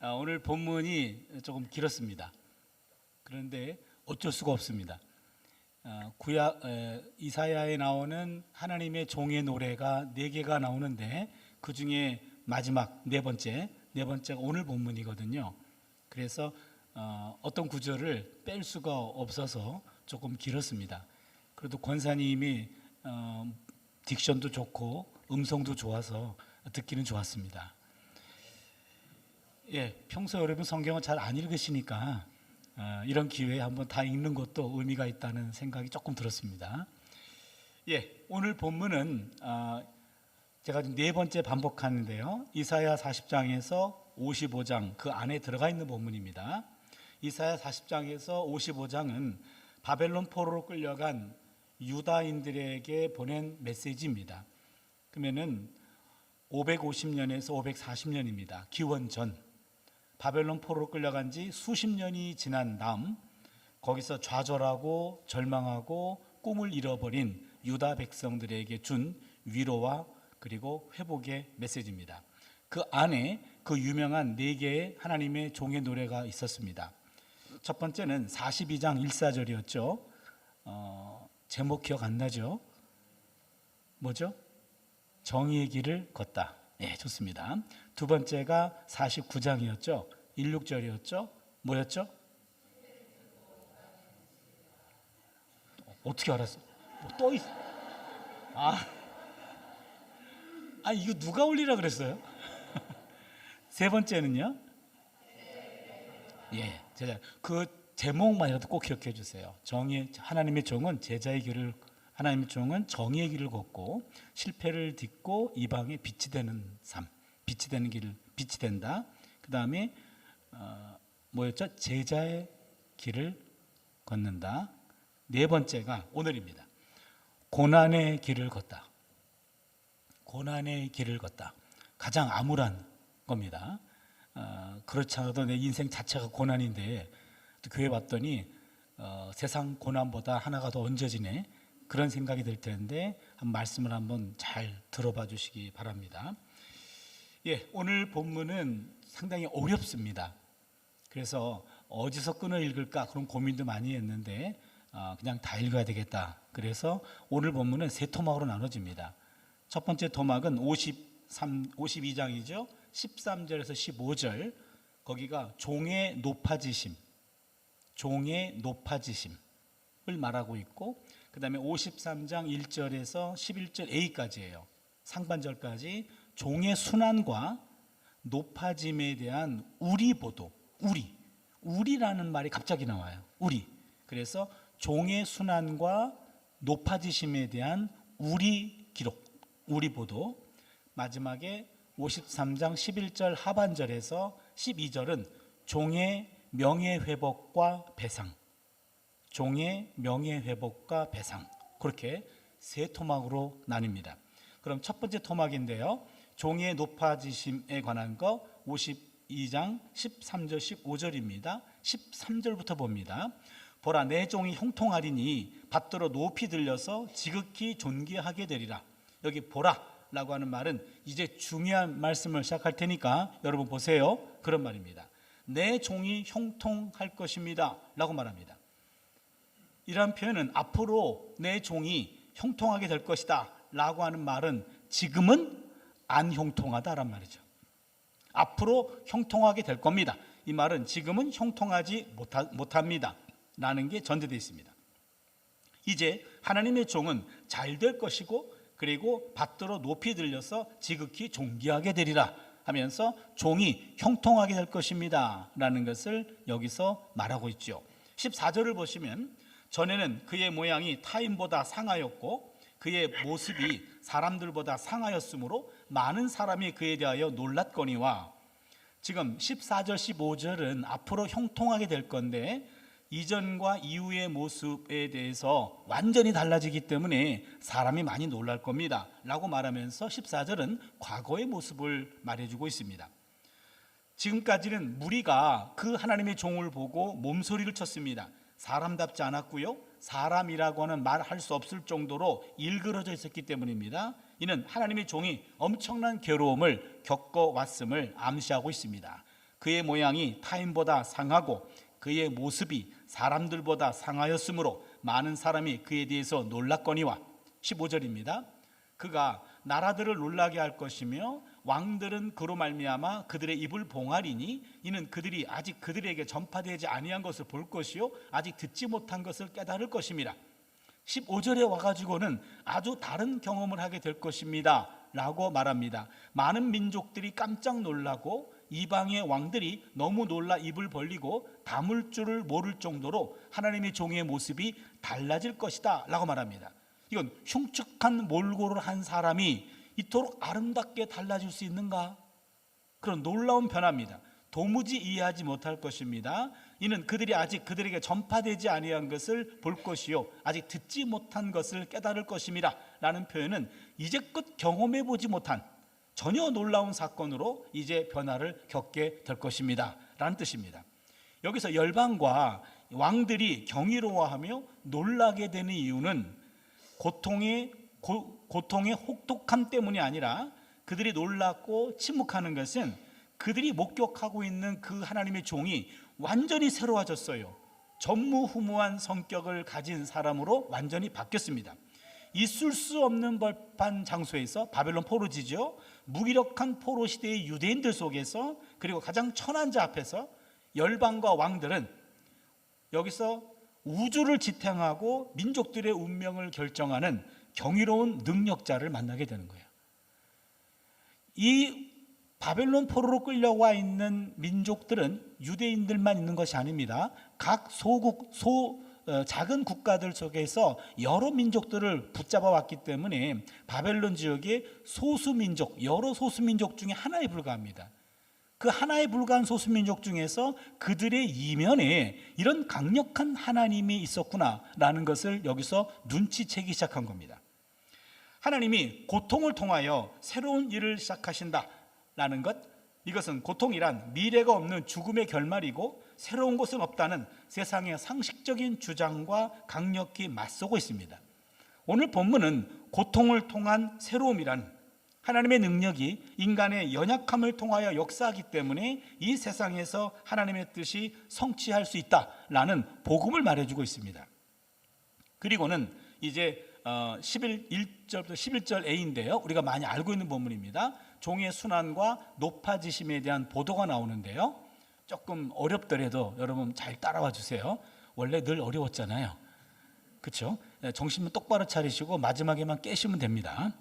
오늘 본문이 조금 길었습니다. 그런데 어쩔 수가 없습니다. 구약 이사야에 나오는 하나님의 종의 노래가 4개가 나오는데 그 중에 마지막 네 번째가 오늘 본문이거든요. 그래서 어떤 구절을 뺄 수가 없어서 조금 길었습니다. 그래도 권사님이 딕션도 좋고 음성도 좋아서 듣기는 좋았습니다. 평소 여러분 성경을 잘 안 읽으시니까 이런 기회에 한번 다 읽는 것도 의미가 있다는 생각이 조금 들었습니다. 오늘 본문은 제가 4번째 반복하는데요. 이사야 40장에서 55장 그 안에 들어가 있는 본문입니다. 이사야 40장에서 55장은 바벨론 포로로 끌려간 유다인들에게 보낸 메시지입니다. 그러면은 550년에서 540년입니다. 기원 전 바벨론 포로로 끌려간 지 수십 년이 지난 다음 거기서 좌절하고 절망하고 꿈을 잃어버린 유다 백성들에게 준 위로와 그리고 회복의 메시지입니다. 그 안에 그 유명한 4개의 하나님의 종의 노래가 있었습니다. 첫 번째는 42장 1사절이었죠. 제목 기억 안 나죠? 뭐죠? 정의의 길을 걷다. 좋습니다. 두 번째가 49장이었죠. 1, 6절이었죠. 뭐였죠? 어떻게 알았어? 또 있어. 이거 누가 올리라 그랬어요? 세 번째는요? 그 제목만이라도 꼭 기억해 주세요. 하나님의 종은 하나님의 종은 정의의 길을 걷고 실패를 딛고 이방에 빛이 되는 삶, 빛이 되는 길을 빛이 된다. 그 다음에 뭐였죠? 제자의 길을 걷는다. 네 번째가 오늘입니다. 고난의 길을 걷다. 고난의 길을 걷다. 가장 암울한 겁니다. 그렇지 않아도 내 인생 자체가 고난인데 또 교회 왔더니 세상 고난보다 하나가 더 얹어지네. 그런 생각이 들 텐데 말씀을 한번 잘 들어봐 주시기 바랍니다. 오늘 본문은 상당히 어렵습니다. 그래서 어디서 끊어 읽을까 그런 고민도 많이 했는데 그냥 다 읽어야 되겠다. 그래서 오늘 본문은 3토막으로 나눠집니다. 첫 번째 토막은 52장이죠. 13절에서 15절 거기가 종의 높아지심을 말하고 있고 그 다음에 53장 1절에서 11절 A까지예요. 상반절까지 종의 순환과 높아짐에 대한 우리보도. 우리라는 말이 갑자기 나와요. 그래서 종의 순환과 높아지심에 대한 우리 기록, 우리보도. 마지막에 53장 11절 하반절에서 12절은 종의 명예회복과 배상. 그렇게 3토막으로 나뉩니다. 그럼 첫 번째 토막인데요. 종의 높아지심에 관한 거 52장 13절 15절입니다. 13절부터 봅니다. 보라 내 종이 형통하리니 받들어 높이 들려서 지극히 존귀하게 되리라. 여기 보라라고 하는 말은 이제 중요한 말씀을 시작할 테니까 여러분 보세요. 그런 말입니다. 내 종이 형통할 것입니다 라고 말합니다. 이러한 표현은 앞으로 내 종이 형통하게 될 것이다 라고 하는 말은 지금은 안 형통하다란 말이죠. 앞으로 형통하게 될 겁니다. 이 말은 지금은 형통하지 못합니다 라는 게 전제되어 있습니다. 이제 하나님의 종은 잘 될 것이고 그리고 받들어 높이 들려서 지극히 존귀하게 되리라 하면서 종이 형통하게 될 것입니다 라는 것을 여기서 말하고 있죠. 14절을 보시면 전에는 그의 모양이 타인보다 상하였고 그의 모습이 사람들보다 상하였으므로 많은 사람이 그에 대하여 놀랐거니와 지금 14절 15절은 앞으로 형통하게 될 건데 이전과 이후의 모습에 대해서 완전히 달라지기 때문에 사람이 많이 놀랄 겁니다 라고 말하면서 14절은 과거의 모습을 말해주고 있습니다. 지금까지는 무리가 그 하나님의 종을 보고 몸소리를 쳤습니다. 사람답지 않았고요. 사람이라고 하는 말할 수 없을 정도로 일그러져 있었기 때문입니다. 이는 하나님의 종이 엄청난 괴로움을 겪어왔음을 암시하고 있습니다. 그의 모양이 타인보다 상하고 그의 모습이 사람들보다 상하였으므로 많은 사람이 그에 대해서 놀랐거니와. 15절입니다. 그가 나라들을 놀라게 할 것이며 왕들은 그로 말미암아 그들의 입을 봉하리니 이는 그들이 아직 그들에게 전파되지 아니한 것을 볼 것이요 아직 듣지 못한 것을 깨달을 것임이라. 15절에 와가지고는 아주 다른 경험을 하게 될 것입니다 라고 말합니다. 많은 민족들이 깜짝 놀라고 이방의 왕들이 너무 놀라 입을 벌리고 다물 줄을 모를 정도로 하나님의 종의 모습이 달라질 것이다 라고 말합니다. 이건 흉측한 몰골을 한 사람이 이토록 아름답게 달라질 수 있는가? 그런 놀라운 변화입니다. 도무지 이해하지 못할 것입니다. 이는 그들이 아직 그들에게 전파되지 아니한 것을 볼 것이요 아직 듣지 못한 것을 깨달을 것임이라 라는 표현은 이제껏 경험해 보지 못한 전혀 놀라운 사건으로 이제 변화를 겪게 될 것입니다 라는 뜻입니다. 여기서 열방과 왕들이 경이로워하며 놀라게 되는 이유는 고통의 혹독함 때문이 아니라 그들이 놀랐고 침묵하는 것은 그들이 목격하고 있는 그 하나님의 종이 완전히 새로워졌어요. 전무후무한 성격을 가진 사람으로 완전히 바뀌었습니다. 있을 수 없는 법한 장소에서 바벨론 포로지죠. 무기력한 포로 시대의 유대인들 속에서 그리고 가장 천한 자 앞에서 열방과 왕들은 여기서 우주를 지탱하고 민족들의 운명을 결정하는 경이로운 능력자를 만나게 되는 거예요. 이 바벨론 포로로 끌려와 있는 민족들은 유대인들만 있는 것이 아닙니다. 각 작은 국가들 속에서 여러 민족들을 붙잡아 왔기 때문에 바벨론 지역의 소수민족, 여러 소수민족 중에 하나에 불과합니다. 그 하나에 불과한 소수민족 중에서 그들의 이면에 이런 강력한 하나님이 있었구나라는 것을 여기서 눈치채기 시작한 겁니다. 하나님이 고통을 통하여 새로운 일을 시작하신다라는 것, 이것은 고통이란 미래가 없는 죽음의 결말이고 새로운 것은 없다는 세상의 상식적인 주장과 강력히 맞서고 있습니다. 오늘 본문은 고통을 통한 새로움이란 하나님의 능력이 인간의 연약함을 통하여 역사하기 때문에 이 세상에서 하나님의 뜻이 성취할 수 있다라는 복음을 말해주고 있습니다. 그리고는 이제 1절부터 11절 A인데요, 우리가 많이 알고 있는 본문입니다. 종의 순환과 높아지심에 대한 보도가 나오는데요, 조금 어렵더라도 여러분 잘 따라와 주세요. 원래 늘 어려웠잖아요, 그렇죠? 정신만 똑바로 차리시고 마지막에만 깨시면 됩니다.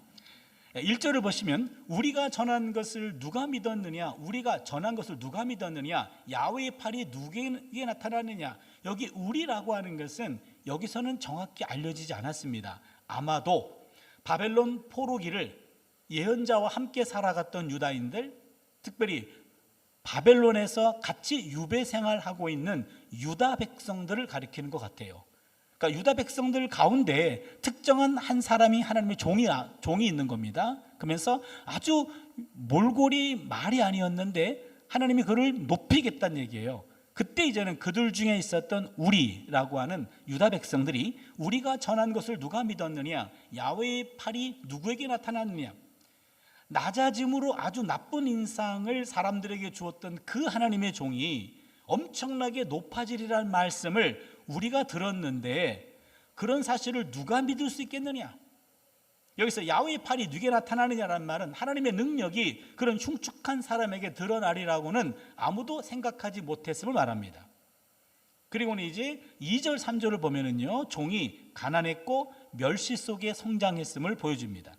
1절을 보시면 우리가 전한 것을 누가 믿었느냐, 우리가 전한 것을 누가 믿었느냐, 야훼의 팔이 누구에게 나타나느냐. 여기 우리라고 하는 것은 여기서는 정확히 알려지지 않았습니다. 아마도 바벨론 포로기를 예언자와 함께 살아갔던 유다인들, 특별히 바벨론에서 같이 유배 생활하고 있는 유다 백성들을 가리키는 것 같아요. 그러니까 유다 백성들 가운데 특정한 한 사람이 하나님의 종이 있는 겁니다. 그러면서 아주 몰골이 말이 아니었는데 하나님이 그를 높이겠다는 얘기예요. 그때 이제는 그들 중에 있었던 우리라고 하는 유다 백성들이 우리가 전한 것을 누가 믿었느냐, 야훼의 팔이 누구에게 나타났느냐, 낮아짐으로 아주 나쁜 인상을 사람들에게 주었던 그 하나님의 종이 엄청나게 높아지리라는 말씀을 우리가 들었는데 그런 사실을 누가 믿을 수 있겠느냐. 여기서 야훼의 팔이 누구에게 나타나느냐라는 말은 하나님의 능력이 그런 흉측한 사람에게 드러나리라고는 아무도 생각하지 못했음을 말합니다. 그리고는 이제 2절 3절을 보면은요, 종이 가난했고 멸시 속에 성장했음을 보여줍니다.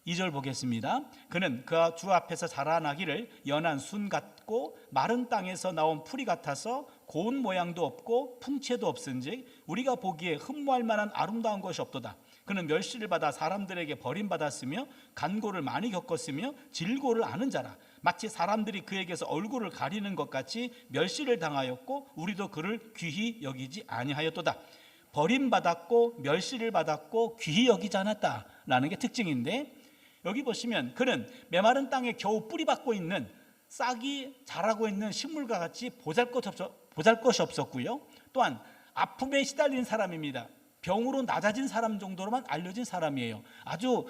2절 보겠습니다. 그는 그 주 앞에서 자라나기를 연한 순 같고 마른 땅에서 나온 풀이 같아서 고운 모양도 없고 풍채도 없은즉 우리가 보기에 흠모할 만한 아름다운 것이 없도다. 그는 멸시를 받아 사람들에게 버림받았으며 간고를 많이 겪었으며 질고를 아는 자라. 마치 사람들이 그에게서 얼굴을 가리는 것 같이 멸시를 당하였고 우리도 그를 귀히 여기지 아니하였도다. 버림받았고 멸시를 받았고 귀히 여기지 않았다라는 게 특징인데, 여기 보시면 그는 메마른 땅에 겨우 뿌리 박고 있는 싹이 자라고 있는 식물과 같이 보잘것이 없었고요. 또한 아픔에 시달린 사람입니다. 병으로 낮아진 사람 정도로만 알려진 사람이에요. 아주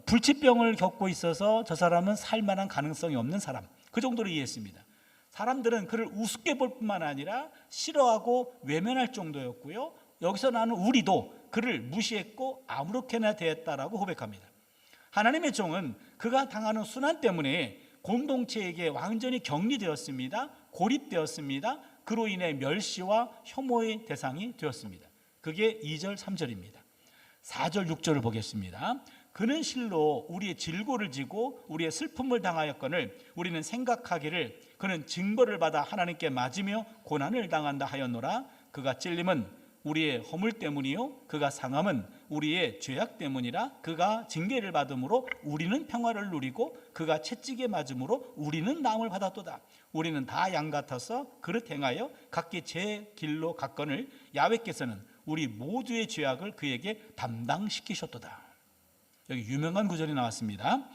불치병을 겪고 있어서 저 사람은 살 만한 가능성이 없는 사람, 그 정도로 이해했습니다. 사람들은 그를 우습게 볼 뿐만 아니라 싫어하고 외면할 정도였고요. 여기서 나는 우리도 그를 무시했고 아무렇게나 대했다라고 고백합니다. 하나님의 종은 그가 당하는 순환 때문에 공동체에게 완전히 격리되었습니다. 고립되었습니다. 그로 인해 멸시와 혐오의 대상이 되었습니다. 그게 2절 3절입니다. 4절 6절을 보겠습니다. 그는 실로 우리의 질고를 지고 우리의 슬픔을 당하였거늘 우리는 생각하기를 그는 징벌을 받아 하나님께 맞으며 고난을 당한다 하였노라. 그가 찔림은 우리의 허물 때문이요 그가 상함은 우리의 죄악 때문이라. 그가 징계를 받음으로 우리는 평화를 누리고 그가 채찍에 맞음으로 우리는 나음을 받았도다. 우리는 다 양 같아서 그릇 행하여 각기 제 길로 갔거늘 야훼께서는 우리 모두의 죄악을 그에게 담당시키셨도다. 여기 유명한 구절이 나왔습니다.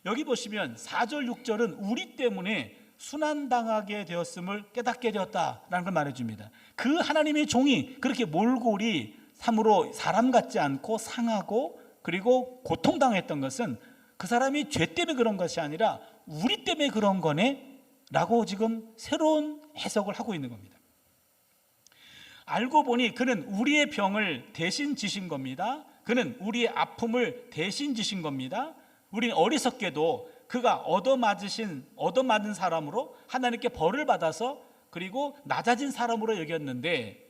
여기 보시면 4절 6절은 우리 때문에 순환당하게 되었음을 깨닫게 되었다라는 걸 말해줍니다. 그 하나님의 종이 그렇게 몰골이 참으로 사람 같지 않고 상하고 그리고 고통당했던 것은 그 사람이 죄 때문에 그런 것이 아니라 우리 때문에 그런 거네 라고 지금 새로운 해석을 하고 있는 겁니다. 알고 보니 그는 우리의 병을 대신 지신 겁니다. 그는 우리의 아픔을 대신 지신 겁니다. 우리는 어리석게도 그가 얻어맞은 사람으로 하나님께 벌을 받아서 그리고 낮아진 사람으로 여겼는데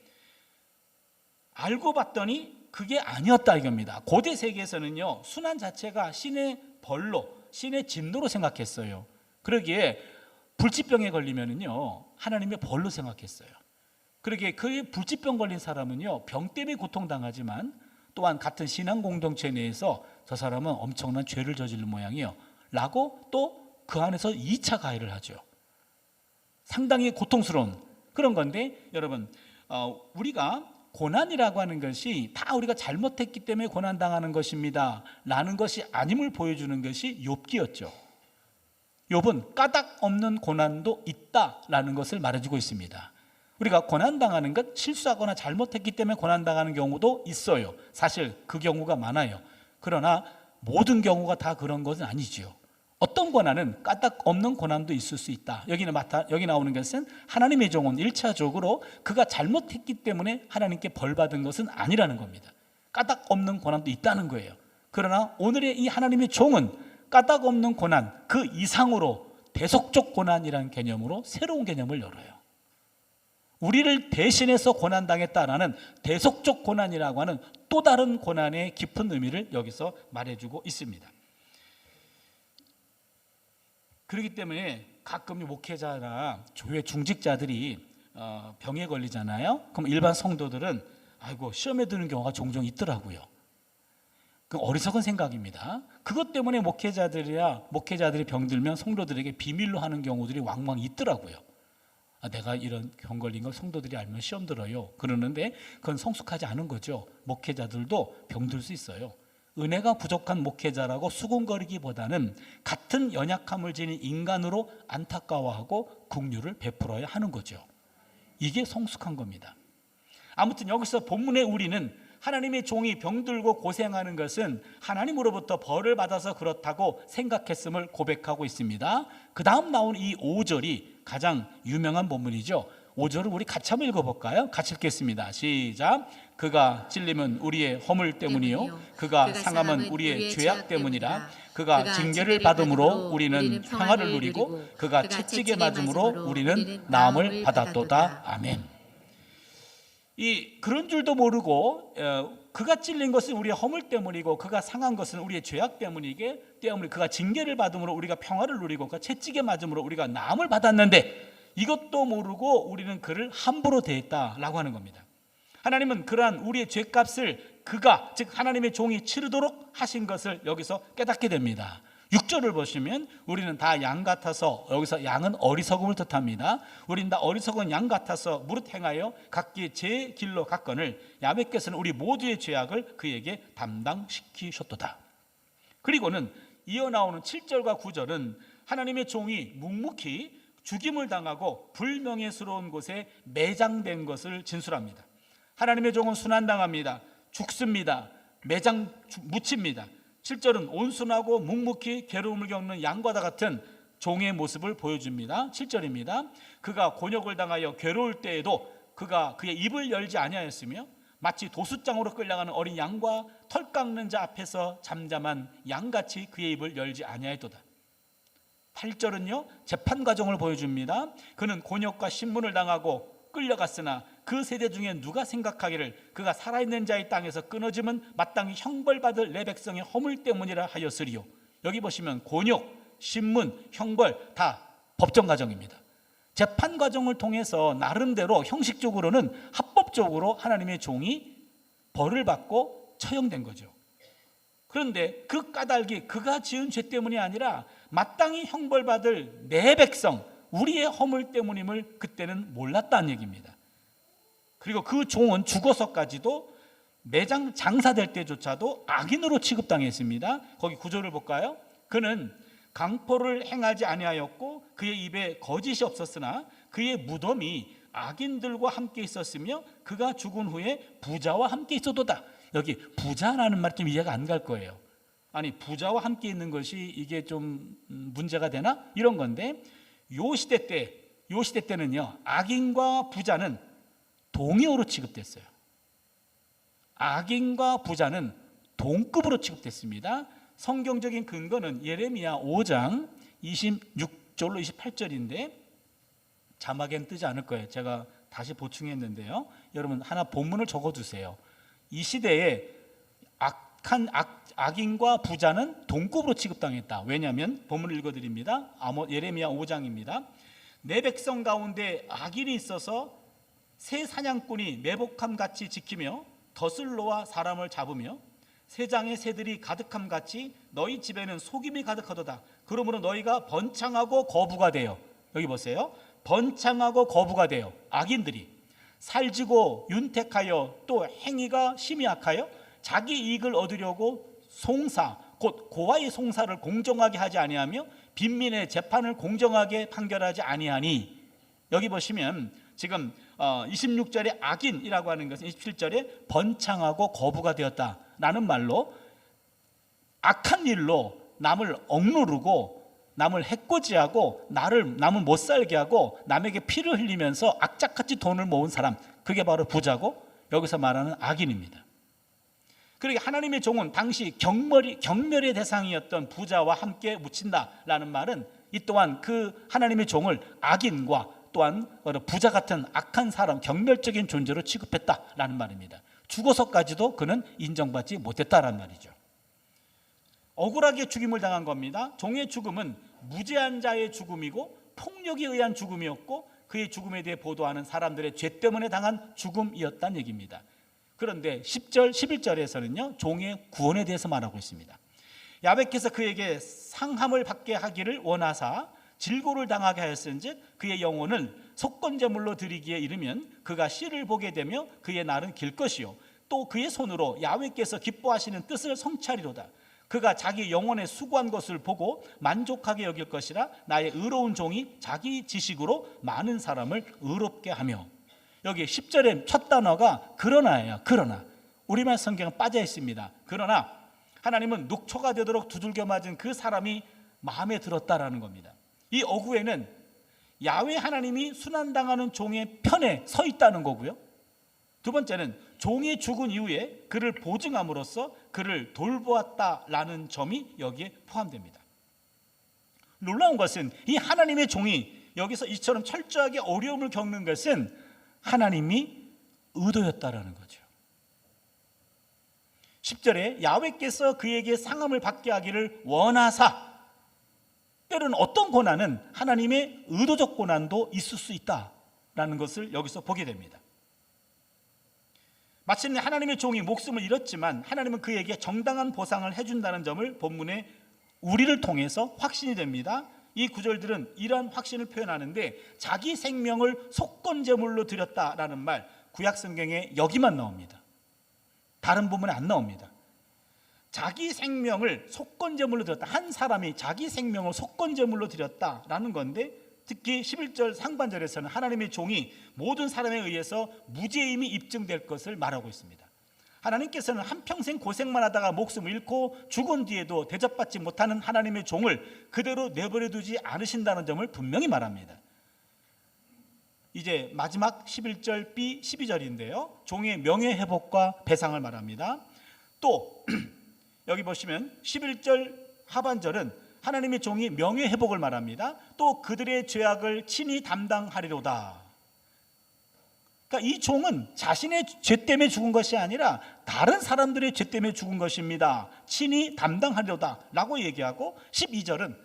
알고 봤더니 그게 아니었다 이겁니다. 고대 세계에서는요 순환 자체가 신의 벌로 신의 진노로 생각했어요. 그러기에 불치병에 걸리면은요 하나님의 벌로 생각했어요. 그러기에 그 불치병 걸린 사람은요 병 때문에 고통당하지만 또한 같은 신앙 공동체 내에서 저 사람은 엄청난 죄를 저지른 모양이에요 라고 또 그 안에서 2차 가해를 하죠. 상당히 고통스러운 그런 건데 여러분 우리가 고난이라고 하는 것이 다 우리가 잘못했기 때문에 고난당하는 것입니다 라는 것이 아님을 보여주는 것이 욥기였죠. 욥은 까닭 없는 고난도 있다라는 것을 말해주고 있습니다. 우리가 고난당하는 것 실수하거나 잘못했기 때문에 고난당하는 경우도 있어요. 사실 그 경우가 많아요. 그러나 모든 경우가 다 그런 것은 아니지요. 어떤 고난은 까닭 없는 고난도 있을 수 있다. 여기 나오는 것은 하나님의 종은 1차적으로 그가 잘못했기 때문에 하나님께 벌 받은 것은 아니라는 겁니다. 까닭 없는 고난도 있다는 거예요. 그러나 오늘의 이 하나님의 종은 까닭 없는 고난 그 이상으로 대속적 고난이라는 개념으로 새로운 개념을 열어요. 우리를 대신해서 고난당했다라는 대속적 고난이라고 하는 또 다른 고난의 깊은 의미를 여기서 말해주고 있습니다. 그렇기 때문에 가끔 목회자나 교회 중직자들이 병에 걸리잖아요. 그럼 일반 성도들은 아이고 시험에 드는 경우가 종종 있더라고요. 그 어리석은 생각입니다. 그것 때문에 목회자들이 병들면 성도들에게 비밀로 하는 경우들이 왕왕 있더라고요. 내가 이런 병 걸린 걸 성도들이 알면 시험 들어요 그러는데 그건 성숙하지 않은 거죠. 목회자들도 병들 수 있어요. 은혜가 부족한 목회자라고 수군거리기보다는 같은 연약함을 지닌 인간으로 안타까워하고 긍휼을 베풀어야 하는 거죠. 이게 성숙한 겁니다. 아무튼 여기서 본문에 우리는 하나님의 종이 병들고 고생하는 것은 하나님으로부터 벌을 받아서 그렇다고 생각했음을 고백하고 있습니다. 그 다음 나온 이 5절이 가장 유명한 본문이죠. 5절을 우리 같이 한번 읽어볼까요? 같이 읽겠습니다. 시작. 그가 찔림은 우리의 허물 때문이요 그가 상함은 우리의 죄악 때문이라. 그가 징계를 받음으로 우리는 평화를 누리고 그가 채찍에 맞음으로 우리는 나음을 받았도다. 아멘. 그런 줄도 모르고 그가 찔린 것은 우리의 허물 때문이고 그가 상한 것은 우리의 죄악 때문이기 때문에 그가 징계를 받음으로 우리가 평화를 누리고 그가 채찍에 맞음으로 우리가 나음을 받았는데 이것도 모르고 우리는 그를 함부로 대했다라고 하는 겁니다. 하나님은 그러한 우리의 죄값을 그가 즉 하나님의 종이 치르도록 하신 것을 여기서 깨닫게 됩니다. 6절을 보시면 우리는 다 양 같아서 여기서 양은 어리석음을 뜻합니다. 우리는 다 어리석은 양 같아서 무릇 행하여 각기 제 길로 갔거늘 야훼께서는 우리 모두의 죄악을 그에게 담당시키셨도다. 그리고는 이어나오는 7절과 9절은 하나님의 종이 묵묵히 죽임을 당하고 불명예스러운 곳에 매장된 것을 진술합니다. 하나님의 종은 순환당합니다. 죽습니다. 묻힙니다. 7절은 온순하고 묵묵히 괴로움을 겪는 양과 같은 종의 모습을 보여줍니다. 7절입니다. 그가 곤욕을 당하여 괴로울 때에도 그가 그의 입을 열지 아니하였으며 마치 도수장으로 끌려가는 어린 양과 털 깎는 자 앞에서 잠잠한 양같이 그의 입을 열지 아니하였도다. 8절은요, 재판 과정을 보여줍니다. 그는 곤욕과 신문을 당하고 끌려갔으나 그 세대 중에 누가 생각하기를 그가 살아있는 자의 땅에서 끊어짐은 마땅히 형벌받을 내 백성의 허물 때문이라 하였으리요. 여기 보시면 곤욕, 신문, 형벌 다 법정 과정입니다. 재판 과정을 통해서 나름대로 형식적으로는 합법적으로 하나님의 종이 벌을 받고 처형된 거죠. 그런데 그 까닭이 그가 지은 죄 때문이 아니라 마땅히 형벌받을 내 백성, 우리의 허물 때문임을 그때는 몰랐다는 얘기입니다. 그리고 그 종은 죽어서까지도 매장 장사될 때조차도 악인으로 취급당했습니다. 거기 구절을 볼까요? 그는 강포를 행하지 아니하였고 그의 입에 거짓이 없었으나 그의 무덤이 악인들과 함께 있었으며 그가 죽은 후에 부자와 함께 있어도다. 여기 부자라는 말 좀 이해가 안 갈 거예요. 아니, 부자와 함께 있는 것이 이게 좀 문제가 되나? 이런 건데, 요 시대 때는요, 악인과 부자는 동의어로 취급됐어요. 악인과 부자는 동급으로 취급됐습니다. 성경적인 근거는 예레미야 5장 26절로 28절인데 자막엔 뜨지 않을 거예요. 제가 다시 보충했는데요. 여러분 하나 본문을 적어두세요. 이 시대에 악인과 부자는 동급으로 취급당했다. 왜냐하면 본문을 읽어드립니다. 예레미야 5장입니다. 내 백성 가운데 악인이 있어서 새 사냥꾼이 매복함같이 지키며 덫을 놓아 사람을 잡으며 새장의 새들이 가득함 같이 너희 집에는 속임이 가득하도다. 그러므로 너희가 번창하고 거부가 되어, 여기 보세요, 번창하고 거부가 되어 악인들이 살지고 윤택하여 또 행위가 심히 악하여 자기 이익을 얻으려고 송사 곧 고아의 송사를 공정하게 하지 아니하며 빈민의 재판을 공정하게 판결하지 아니하니. 여기 보시면 지금 26절에 악인이라고 하는 것은 27절에 번창하고 거부가 되었다라는 말로 악한 일로 남을 억누르고 남을 해코지하고 남을 못 살게 하고 남에게 피를 흘리면서 악착같이 돈을 모은 사람, 그게 바로 부자고 여기서 말하는 악인입니다. 그러니까 하나님의 종은 당시 경멸의 대상이었던 부자와 함께 묻힌다라는 말은 이 또한 그 하나님의 종을 악인과 또한 부자 같은 악한 사람, 경멸적인 존재로 취급했다라는 말입니다. 죽어서까지도 그는 인정받지 못했다라는 말이죠. 억울하게 죽임을 당한 겁니다. 종의 죽음은 무죄한 자의 죽음이고 폭력에 의한 죽음이었고 그의 죽음에 대해 보도하는 사람들의 죄 때문에 당한 죽음이었다는 얘기입니다. 그런데 10절, 11절에서는요 종의 구원에 대해서 말하고 있습니다. 야훼께서 그에게 상함을 받게 하기를 원하사 질고를 당하게 하였은즉 그의 영혼을 속건제물로 드리기에 이르면 그가 씨를 보게 되며 그의 날은 길 것이요 또 그의 손으로 야훼께서 기뻐하시는 뜻을 성취하리로다. 그가 자기 영혼에 수고한 것을 보고 만족하게 여길 것이라. 나의 의로운 종이 자기 지식으로 많은 사람을 의롭게 하며. 여기 10절의 첫 단어가 그러나예요. 그러나. 우리말 성경은 빠져 있습니다. 그러나 하나님은 녹초가 되도록 두들겨 맞은 그 사람이 마음에 들었다라는 겁니다. 이 어구에는 야훼 하나님이 순환당하는 종의 편에 서 있다는 거고요. 두 번째는 종이 죽은 이후에 그를 보증함으로써 그를 돌보았다라는 점이 여기에 포함됩니다. 놀라운 것은 이 하나님의 종이 여기서 이처럼 철저하게 어려움을 겪는 것은 하나님이 의도였다라는 거죠. 10절에 야훼께서 그에게 상함을 받게 하기를 원하사. 때로는 어떤 고난은 하나님의 의도적 고난도 있을 수 있다라는 것을 여기서 보게 됩니다. 마침내 하나님의 종이 목숨을 잃었지만 하나님은 그에게 정당한 보상을 해준다는 점을 본문에 우리를 통해서 확신이 됩니다. 이 구절들은 이러한 확신을 표현하는데 자기 생명을 속건제물로 드렸다라는 말, 구약 성경에 여기만 나옵니다. 다른 부분에 안 나옵니다. 자기 생명을 속건제물로 드렸다. 한 사람이 자기 생명을 속건제물로 드렸다라는 건데, 특히 11절 상반절에서는 하나님의 종이 모든 사람에 의해서 무죄임이 입증될 것을 말하고 있습니다. 하나님께서는 한평생 고생만 하다가 목숨을 잃고 죽은 뒤에도 대접받지 못하는 하나님의 종을 그대로 내버려 두지 않으신다는 점을 분명히 말합니다. 이제 마지막 11절 B 12절인데요. 종의 명예회복과 배상을 말합니다. 또 여기 보시면 11절 하반절은 하나님의 종이 명예회복을 말합니다. 또 그들의 죄악을 친히 담당하리로다. 그러니까 이 종은 자신의 죄 때문에 죽은 것이 아니라 다른 사람들의 죄 때문에 죽은 것입니다. 친히 담당하리로다 라고 얘기하고 12절은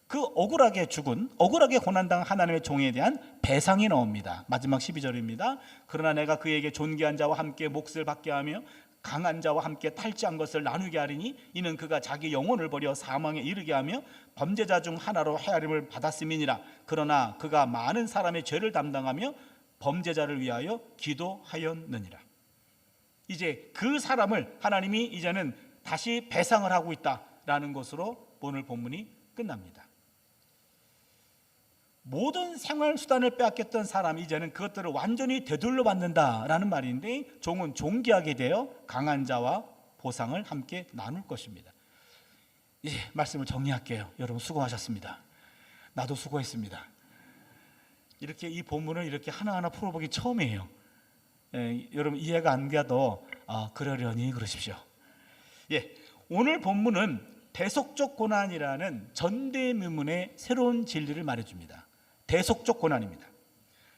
그 억울하게 죽은, 억울하게 고난당한 하나님의 종에 대한 배상이 나옵니다. 마지막 12절입니다. 그러나 내가 그에게 존귀한 자와 함께 몫을 받게 하며 강한 자와 함께 탈취한 것을 나누게 하리니 이는 그가 자기 영혼을 버려 사망에 이르게 하며 범죄자 중 하나로 헤아림을 받았음이니라. 그러나 그가 많은 사람의 죄를 담당하며 범죄자를 위하여 기도하였느니라. 이제 그 사람을 하나님이 이제는 다시 배상을 하고 있다라는 것으로 오늘 본문이 끝납니다. 모든 생활수단을 빼앗겼던 사람이 이제는 그것들을 완전히 되돌려 받는다라는 말인데, 종은 존귀하게 되어 강한 자와 보상을 함께 나눌 것입니다. 말씀을 정리할게요. 여러분 수고하셨습니다. 나도 수고했습니다. 이렇게 이 본문을 이렇게 하나하나 풀어보기 처음이에요. 여러분 이해가 안 가도 그러려니 그러십시오. 오늘 본문은 대속적 고난이라는 전대미문의 새로운 진리를 말해줍니다. 대속적 고난입니다.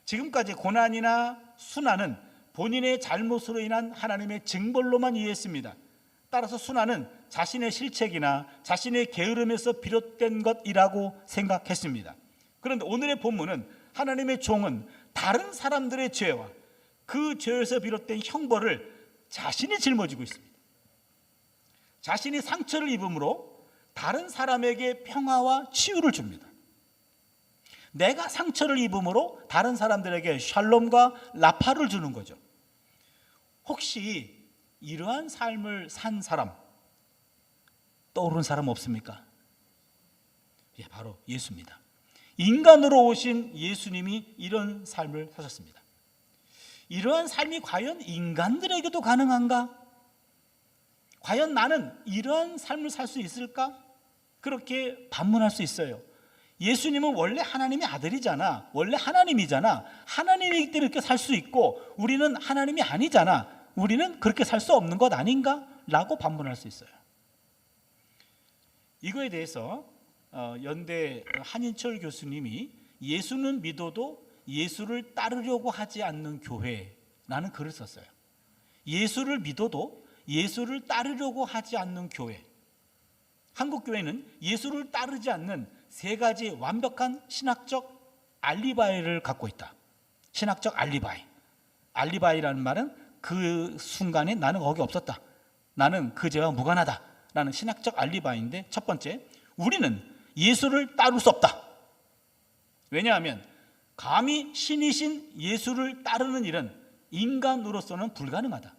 지금까지 고난이나 순환은 본인의 잘못으로 인한 하나님의 징벌로만 이해했습니다. 따라서 순환은 자신의 실책이나 자신의 게으름에서 비롯된 것이라고 생각했습니다. 그런데 오늘의 본문은 하나님의 종은 다른 사람들의 죄와 그 죄에서 비롯된 형벌을 자신이 짊어지고 있습니다. 자신이 상처를 입음으로 다른 사람에게 평화와 치유를 줍니다. 내가 상처를 입음으로 다른 사람들에게 샬롬과 라파를 주는 거죠. 혹시 이러한 삶을 산 사람 떠오르는 사람 없습니까? 바로 예수입니다. 인간으로 오신 예수님이 이런 삶을 사셨습니다. 이러한 삶이 과연 인간들에게도 가능한가? 과연 나는 이러한 삶을 살 수 있을까? 그렇게 반문할 수 있어요. 예수님은 원래 하나님의 아들이잖아. 원래 하나님이잖아. 하나님이기 때문에 이렇게 살 수 있고 우리는 하나님이 아니잖아. 우리는 그렇게 살 수 없는 것 아닌가? 라고 반문할 수 있어요. 이거에 대해서 연대 한인철 교수님이 예수는 믿어도 예수를 따르려고 하지 않는 교회라는 글을 썼어요. 예수를 믿어도 예수를 따르려고 하지 않는 교회. 한국 교회는 예수를 따르지 않는 세 가지 완벽한 신학적 알리바이를 갖고 있다. 신학적 알리바이. 알리바이라는 말은 그 순간에 나는 거기 없었다. 나는 그 죄와 무관하다. 라는 신학적 알리바이인데, 첫 번째, 우리는 예수를 따를 수 없다. 왜냐하면 감히 신이신 예수를 따르는 일은 인간으로서는 불가능하다.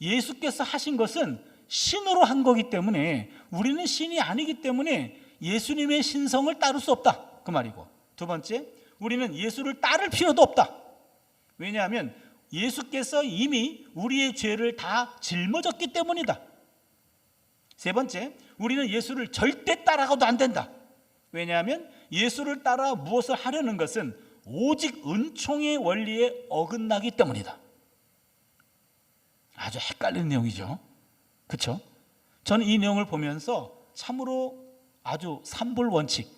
예수께서 하신 것은 신으로 한 거기 때문에 우리는 신이 아니기 때문에 예수님의 신성을 따를 수 없다. 그 말이고, 두 번째, 우리는 예수를 따를 필요도 없다. 왜냐하면 예수께서 이미 우리의 죄를 다 짊어졌기 때문이다. 세 번째, 우리는 예수를 절대 따라가도 안 된다. 왜냐하면 예수를 따라 무엇을 하려는 것은 오직 은총의 원리에 어긋나기 때문이다. 아주 헷갈리는 내용이죠. 그렇죠? 저는 이 내용을 보면서 참으로 아주 삼불 원칙,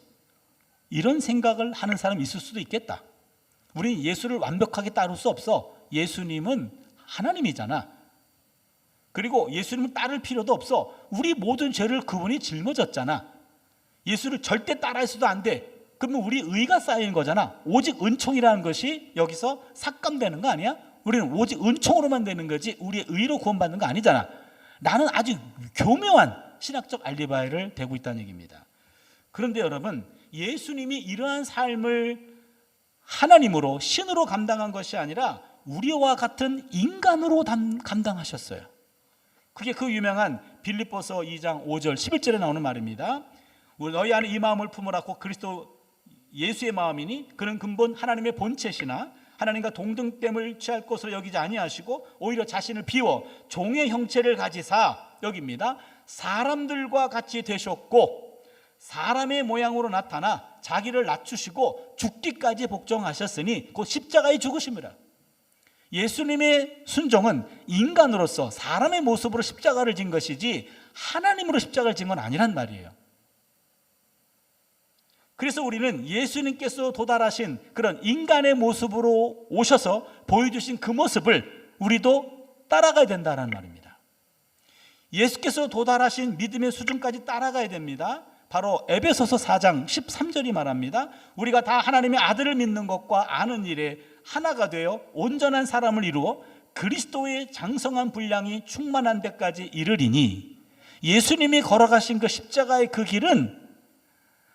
이런 생각을 하는 사람이 있을 수도 있겠다. 우리는 예수를 완벽하게 따를 수 없어. 예수님은 하나님이잖아. 그리고 예수님은 따를 필요도 없어. 우리 모든 죄를 그분이 짊어졌잖아. 예수를 절대 따라해서도 안 돼. 그러면 우리 의가 쌓이는 거잖아. 오직 은총이라는 것이 여기서 삭감되는 거 아니야? 우리는 오직 은총으로만 되는 거지 우리의 의로 구원받는 거 아니잖아. 나는 아주 교묘한 신학적 알리바이를 대고 있다는 얘기입니다. 그런데 여러분, 예수님이 이러한 삶을 하나님으로, 신으로 감당한 것이 아니라 우리와 같은 인간으로 감당하셨어요. 그게 그 유명한 빌립보서 2장 5절 11절에 나오는 말입니다. 너희 안에 이 마음을 품으라고 그리스도 예수의 마음이니 그는 근본 하나님의 본체시나 하나님과 동등됨을 취할 것으로 여기지 아니하시고 오히려 자신을 비워 종의 형체를 가지사, 여기입니다, 사람들과 같이 되셨고 사람의 모양으로 나타나 자기를 낮추시고 죽기까지 복종하셨으니 곧 십자가에 죽으심이라. 예수님의 순종은 인간으로서 사람의 모습으로 십자가를 진 것이지 하나님으로 십자가를 진 건 아니란 말이에요. 그래서 우리는 예수님께서 도달하신 그런 인간의 모습으로 오셔서 보여주신 그 모습을 우리도 따라가야 된다는 말입니다. 예수께서 도달하신 믿음의 수준까지 따라가야 됩니다. 바로 에베소서 4장 13절이 말합니다. 우리가 다 하나님의 아들을 믿는 것과 아는 일에 하나가 되어 온전한 사람을 이루어 그리스도의 장성한 분량이 충만한 데까지 이르리니, 예수님이 걸어가신 그 십자가의 그 길은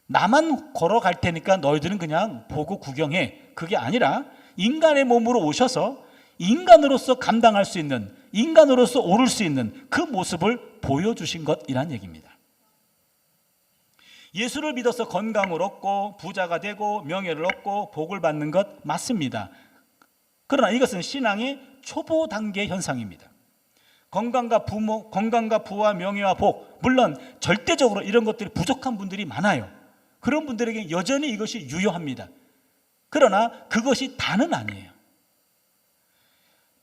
나만 걸어갈 테니까 너희들은 그냥 보고 구경해, 그게 아니라 인간의 몸으로 오셔서 인간으로서 감당할 수 있는, 인간으로서 오를 수 있는 그 모습을 보여주신 것이란 얘기입니다. 예수를 믿어서 건강을 얻고 부자가 되고 명예를 얻고 복을 받는 것 맞습니다. 그러나 이것은 신앙의 초보 단계 현상입니다. 건강과 부와 명예와 복, 물론 절대적으로 이런 것들이 부족한 분들이 많아요. 그런 분들에게 여전히 이것이 유효합니다. 그러나 그것이 다는 아니에요.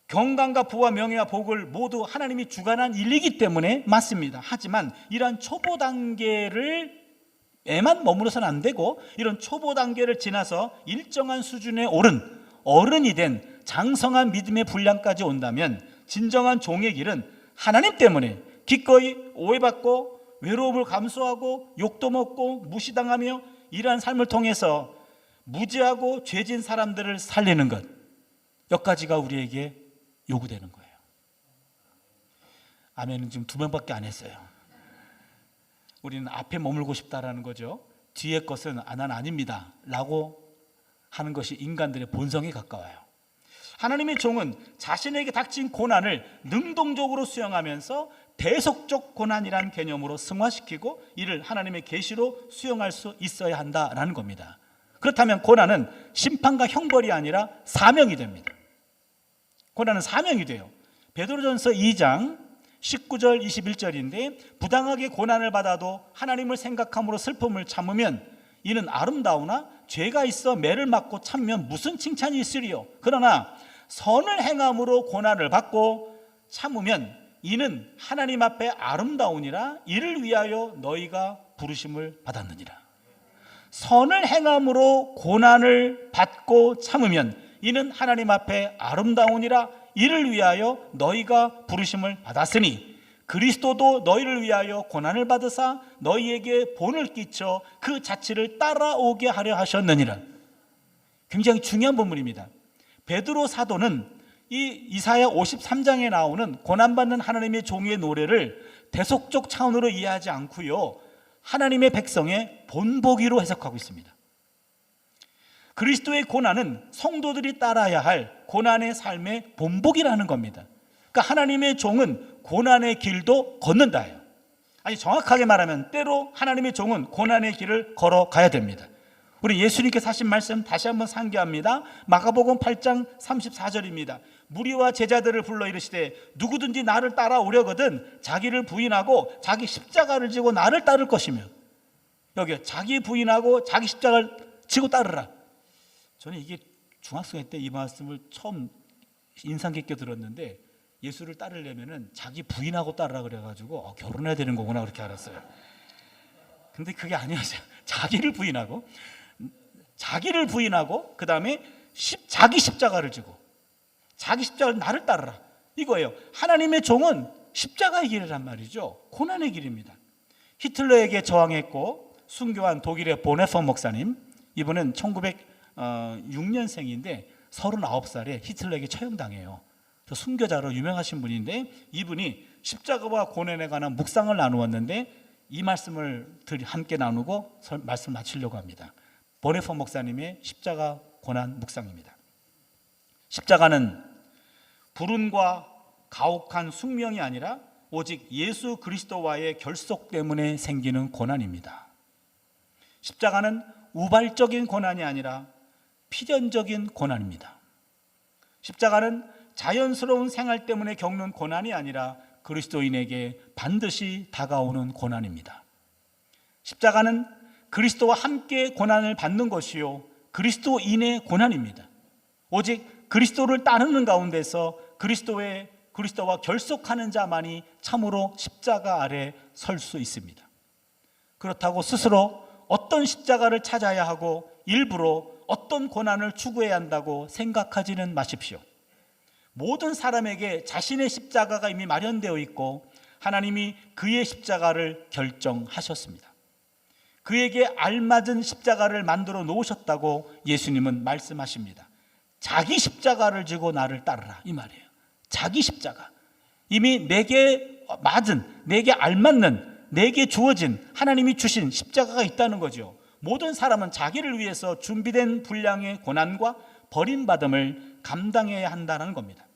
건강과 부와 명예와 복을 모두 하나님이 주관한 일이기 때문에 맞습니다. 하지만 이러한 초보 단계를 에만 머무르서는 안 되고, 이런 초보 단계를 지나서 일정한 수준에 오른 어른이 된 장성한 믿음의 분량까지 온다면 진정한 종의 길은 하나님 때문에 기꺼이 오해받고 외로움을 감수하고 욕도 먹고 무시당하며 이러한 삶을 통해서 무지하고 죄진 사람들을 살리는 것, 여기까지가 우리에게 요구되는 거예요. 아멘은 지금 2명밖에 안 했어요. 우리는 앞에 머물고 싶다라는 거죠. 뒤의 것은 난 아닙니다 라고 하는 것이 인간들의 본성에 가까워요. 하나님의 종은 자신에게 닥친 고난을 능동적으로 수용하면서 대속적 고난이란 개념으로 승화시키고 이를 하나님의 계시로 수용할 수 있어야 한다라는 겁니다. 그렇다면 고난은 심판과 형벌이 아니라 사명이 됩니다. 고난은 사명이 돼요. 베드로전서 2장 19절 21절인데, 부당하게 고난을 받아도 하나님을 생각함으로 슬픔을 참으면 이는 아름다우나 죄가 있어 매를 맞고 참으면 무슨 칭찬이 있으리요. 그러나 선을 행함으로 고난을 받고 참으면 이는 하나님 앞에 아름다우니라. 이를 위하여 너희가 부르심을 받았느니라. 선을 행함으로 고난을 받고 참으면 이는 하나님 앞에 아름다우니라. 이를 위하여 너희가 부르심을 받았으니 그리스도도 너희를 위하여 고난을 받으사 너희에게 본을 끼쳐 그 자취를 따라오게 하려 하셨느니라. 굉장히 중요한 본문입니다. 베드로 사도는 이 이사야 53장에 나오는 고난받는 하나님의 종의 노래를 대속적 차원으로 이해하지 않고요, 하나님의 백성의 본보기로 해석하고 있습니다. 그리스도의 고난은 성도들이 따라야 할 고난의 삶의 본보기라는 겁니다. 그러니까 하나님의 종은 고난의 길도 걷는다예요. 아니, 정확하게 말하면 때로 하나님의 종은 고난의 길을 걸어가야 됩니다. 우리 예수님께서 하신 말씀 다시 한번 상기합니다. 마가복음 8장 34절입니다. 무리와 제자들을 불러 이르시되 누구든지 나를 따라오려거든 자기를 부인하고 자기 십자가를 지고 나를 따를 것이며, 여기 자기 부인하고 자기 십자가를 지고 따르라. 저는 이게 중학생 때 이 말씀을 처음 인상 깊게 들었는데, 예수를 따르려면은 자기 부인하고 따르라 그래가지고 결혼해야 되는 거구나 그렇게 알았어요. 근데 그게 아니었어요. 자기를 부인하고 그 다음에 자기 십자가를 지고 자기 십자가를 나를 따르라, 이거예요. 하나님의 종은 십자가의 길이란 말이죠. 고난의 길입니다. 히틀러에게 저항했고 순교한 독일의 보네폰 목사님, 이분은 1906년생인데 39살에 히틀러에게 처형당해요. 순교자로 유명하신 분인데, 이분이 십자가와 고난에 관한 묵상을 나누었는데 이 말씀을 함께 나누고 말씀 마치려고 합니다. 보네폰 목사님의 십자가 고난 묵상입니다. 십자가는 불운과 가혹한 숙명이 아니라 오직 예수 그리스도와의 결속 때문에 생기는 고난입니다. 십자가는 우발적인 고난이 아니라 필연적인 고난입니다. 십자가는 자연스러운 생활 때문에 겪는 고난이 아니라 그리스도인에게 반드시 다가오는 고난입니다. 십자가는 그리스도와 함께 고난을 받는 것이요, 그리스도인의 고난입니다. 오직 그리스도를 따르는 가운데서 그리스도와 결속하는 자만이 참으로 십자가 아래 설 수 있습니다. 그렇다고 스스로 어떤 십자가를 찾아야 하고 일부러 어떤 고난을 추구해야 한다고 생각하지는 마십시오. 모든 사람에게 자신의 십자가가 이미 마련되어 있고 하나님이 그의 십자가를 결정하셨습니다. 그에게 알맞은 십자가를 만들어 놓으셨다고 예수님은 말씀하십니다. 자기 십자가를 지고 나를 따르라, 이 말이에요. 자기 십자가. 이미 내게 맞은, 내게 알맞는, 내게 주어진, 하나님이 주신 십자가가 있다는 거죠. 모든 사람은 자기를 위해서 준비된 분량의 고난과 버림받음을 감당해야 한다는 겁니다.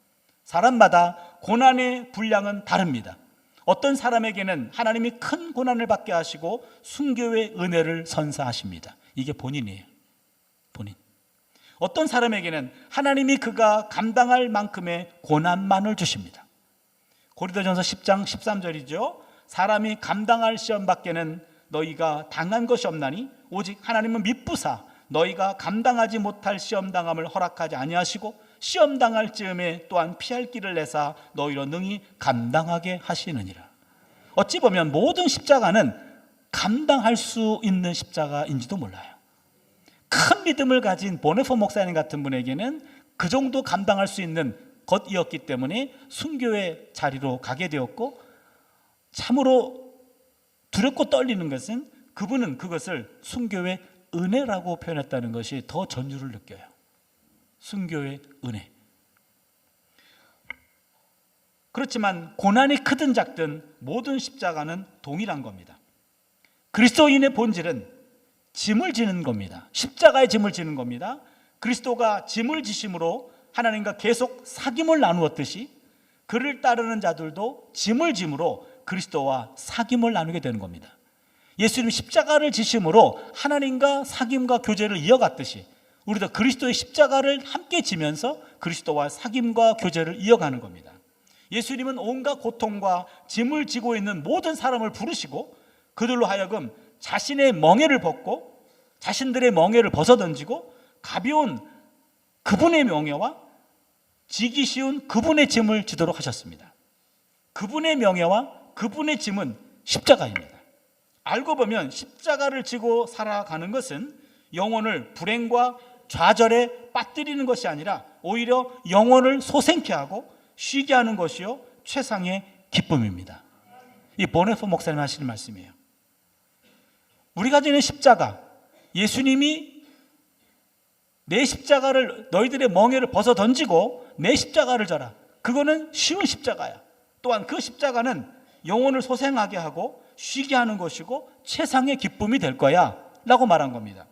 사람마다 고난의 분량은 다릅니다. 어떤 사람에게는 하나님이 큰 고난을 받게 하시고 순교의 은혜를 선사하십니다. 이게 본인이에요. 본인. 어떤 사람에게는 하나님이 그가 감당할 만큼의 고난만을 주십니다. 고린도전서 10장 13절이죠. 사람이 감당할 시험 밖에는 너희가 당한 것이 없나니 오직 하나님은 미쁘사 너희가 감당하지 못할 시험 당함을 허락하지 아니하시고 시험 당할 즈음에 또한 피할 길을 내사 너희로 능히 감당하게 하시느니라. 어찌 보면 모든 십자가는 감당할 수 있는 십자가인지도 몰라요. 큰 믿음을 가진 보네포 목사님 같은 분에게는 그 정도 감당할 수 있는 것이었기 때문에 순교의 자리로 가게 되었고, 참으로 두렵고 떨리는 것은 그분은 그것을 순교의 은혜라고 표현했다는 것이 더 전율을 느껴요. 순교의 은혜. 그렇지만 고난이 크든 작든 모든 십자가는 동일한 겁니다. 그리스도인의 본질은 짐을 지는 겁니다. 십자가의 짐을 지는 겁니다. 그리스도가 짐을 지심으로 하나님과 계속 사귐을 나누었듯이 그를 따르는 자들도 짐을 짐으로 그리스도와 사귐을 나누게 되는 겁니다. 예수님 십자가를 지심으로 하나님과 사귐과 교제를 이어갔듯이 우리도 그리스도의 십자가를 함께 지면서 그리스도와 사귐과 교제를 이어가는 겁니다. 예수님은 온갖 고통과 짐을 지고 있는 모든 사람을 부르시고 그들로 하여금 자신의 멍에를 벗고 자신들의 멍에를 벗어던지고 가벼운 그분의 명예와 지기 쉬운 그분의 짐을 지도록 하셨습니다. 그분의 명예와 그분의 짐은 십자가입니다. 알고 보면 십자가를 지고 살아가는 것은 영혼을 불행과 좌절에 빠뜨리는 것이 아니라 오히려 영혼을 소생케 하고 쉬게 하는 것이요 최상의 기쁨입니다. 이 보네포 목사님 하시는 말씀이에요. 우리가 지는 십자가, 예수님이 내 십자가를 너희들의 멍에를 벗어 던지고 내 십자가를 져라. 그거는 쉬운 십자가야. 또한 그 십자가는 영혼을 소생하게 하고 쉬게 하는 것이고 최상의 기쁨이 될 거야 라고 말한 겁니다.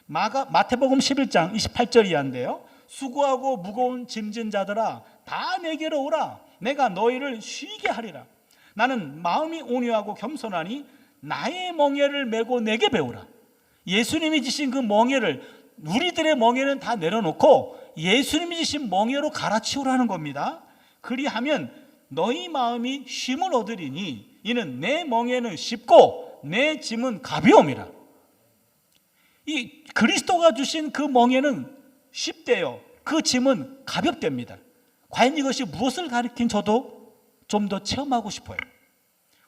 마태복음 11장 28절 이하인데요. 수고하고 무거운 짐진 자들아 다 내게로 오라. 내가 너희를 쉬게 하리라. 나는 마음이 온유하고 겸손하니 나의 멍에를 메고 내게 배우라. 예수님이 지신 그 멍에를, 우리들의 멍에는 다 내려놓고 예수님이 지신 멍에로 갈아치우라는 겁니다. 그리하면 너희 마음이 쉼을 얻으리니 이는 내 멍에는 쉽고 내 짐은 가벼움이라. 이 그리스도가 주신 그 멍에는 쉽대요. 그 짐은 가볍답니다. 과연 이것이 무엇을 가리킨 저도 좀 더 체험하고 싶어요.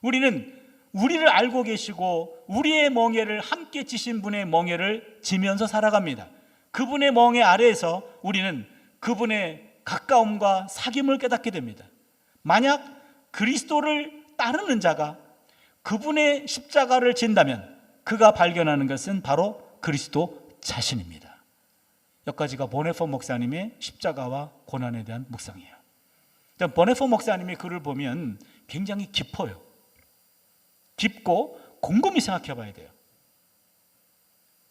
우리는 우리를 알고 계시고 우리의 멍에를 함께 지신 분의 멍에를 지면서 살아갑니다. 그분의 멍에 아래에서 우리는 그분의 가까움과 사귐을 깨닫게 됩니다. 만약 그리스도를 따르는 자가 그분의 십자가를 진다면 그가 발견하는 것은 바로 그리스도 자신입니다. 여기까지가 보네포 목사님의 십자가와 고난에 대한 묵상이에요. 보네포 목사님의 글을 보면 굉장히 깊어요. 깊고 곰곰이 생각해 봐야 돼요.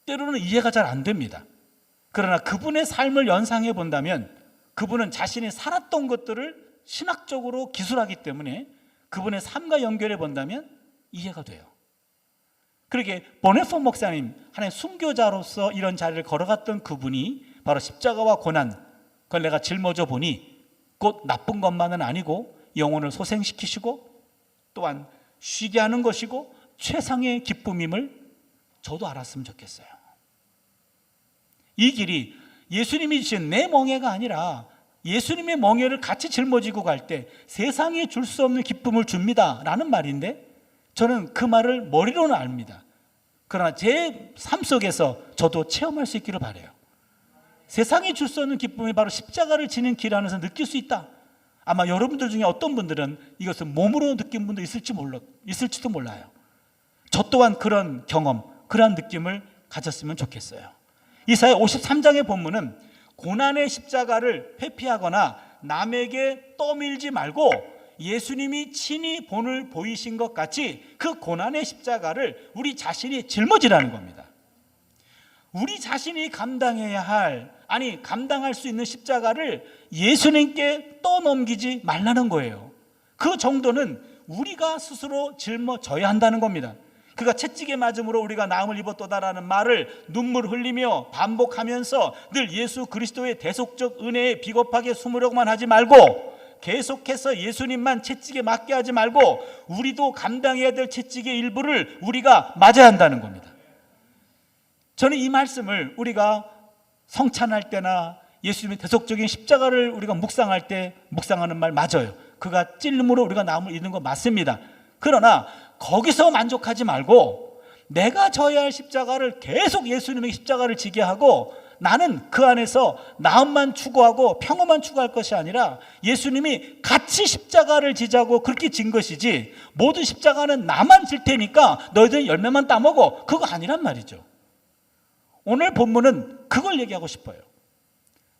때로는 이해가 잘 안 됩니다. 그러나 그분의 삶을 연상해 본다면 그분은 자신이 살았던 것들을 신학적으로 기술하기 때문에 그분의 삶과 연결해 본다면 이해가 돼요. 그러게 보네포 목사님, 하나의 순교자로서 이런 자리를 걸어갔던 그분이 바로 십자가와 고난, 그걸 내가 짊어져 보니 곧 나쁜 것만은 아니고 영혼을 소생시키시고 또한 쉬게 하는 것이고 최상의 기쁨임을 저도 알았으면 좋겠어요. 이 길이 예수님이 주신 내 멍에가 아니라 예수님의 멍에를 같이 짊어지고 갈 때 세상에 줄 수 없는 기쁨을 줍니다 라는 말인데, 저는 그 말을 머리로는 압니다. 그러나 제 삶 속에서 저도 체험할 수 있기를 바라요. 세상에 줄 수 없는 기쁨이 바로 십자가를 지는 길 안에서 느낄 수 있다. 아마 여러분들 중에 어떤 분들은 이것을 몸으로 느낀 분도 있을지도 몰라요. 저 또한 그런 경험, 그런 느낌을 가졌으면 좋겠어요. 이사야 53장의 본문은 고난의 십자가를 회피하거나 남에게 떠밀지 말고 예수님이 친히 본을 보이신 것 같이 그 고난의 십자가를 우리 자신이 짊어지라는 겁니다. 우리 자신이 감당해야 할, 감당할 수 있는 십자가를 예수님께 떠넘기지 말라는 거예요. 그 정도는 우리가 스스로 짊어져야 한다는 겁니다. 그가 채찍에 맞음으로 우리가 나음을 입었도다라는 말을 눈물 흘리며 반복하면서 늘 예수 그리스도의 대속적 은혜에 비겁하게 숨으려고만 하지 말고 계속해서 예수님만 채찍에 맞게 하지 말고 우리도 감당해야 될 채찍의 일부를 우리가 맞아야 한다는 겁니다. 저는 이 말씀을 우리가 성찬할 때나 예수님의 대속적인 십자가를 우리가 묵상할 때 묵상하는 말 맞아요. 그가 찔림으로 우리가 나음을 입는 거 맞습니다. 그러나 거기서 만족하지 말고 내가 져야 할 십자가를 계속 예수님의 십자가를 지게 하고 나는 그 안에서 나음만 추구하고 평화만 추구할 것이 아니라 예수님이 같이 십자가를 지자고 그렇게 진 것이지, 모든 십자가는 나만 질 테니까 너희들은 열매만 따먹어, 그거 아니란 말이죠. 오늘 본문은 그걸 얘기하고 싶어요.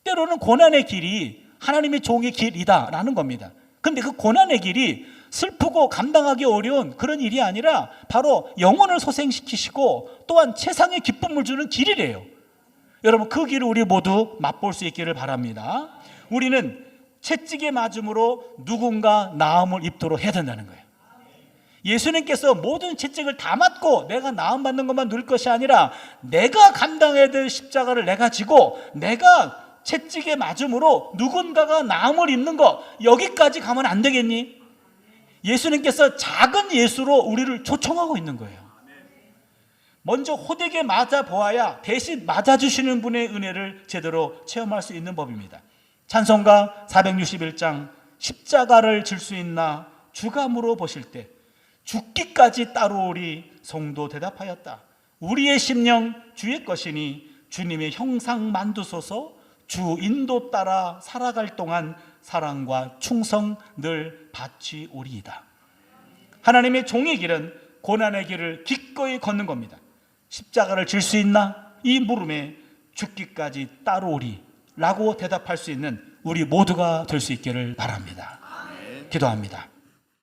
때로는 고난의 길이 하나님의 종의 길이다라는 겁니다. 그런데 그 고난의 길이 슬프고 감당하기 어려운 그런 일이 아니라 바로 영혼을 소생시키시고 또한 최상의 기쁨을 주는 길이래요. 여러분, 그 길을 우리 모두 맛볼 수 있기를 바랍니다. 우리는 채찍에 맞음으로 누군가 나음을 입도록 해야 된다는 거예요. 예수님께서 모든 채찍을 다 맞고 내가 나음 받는 것만 누릴 것이 아니라 내가 감당해야 될 십자가를 내가 지고 내가 채찍에 맞음으로 누군가가 나음을 입는 것, 여기까지 가면 안 되겠니? 예수님께서 작은 예수로 우리를 초청하고 있는 거예요. 먼저 호되게 맞아 보아야 대신 맞아주시는 분의 은혜를 제대로 체험할 수 있는 법입니다. 찬송가 461장 십자가를 질 수 있나 주가 물어보실 때 죽기까지 따르오리 성도 대답하였다. 우리의 심령 주의 것이니 주님의 형상 만두소서. 주 인도 따라 살아갈 동안 사랑과 충성 늘 바치오리이다. 하나님의 종의 길은 고난의 길을 기꺼이 걷는 겁니다. 십자가를 질 수 있나? 이 물음에 죽기까지 따르오리 라고 대답할 수 있는 우리 모두가 될 수 있기를 바랍니다. 기도합니다.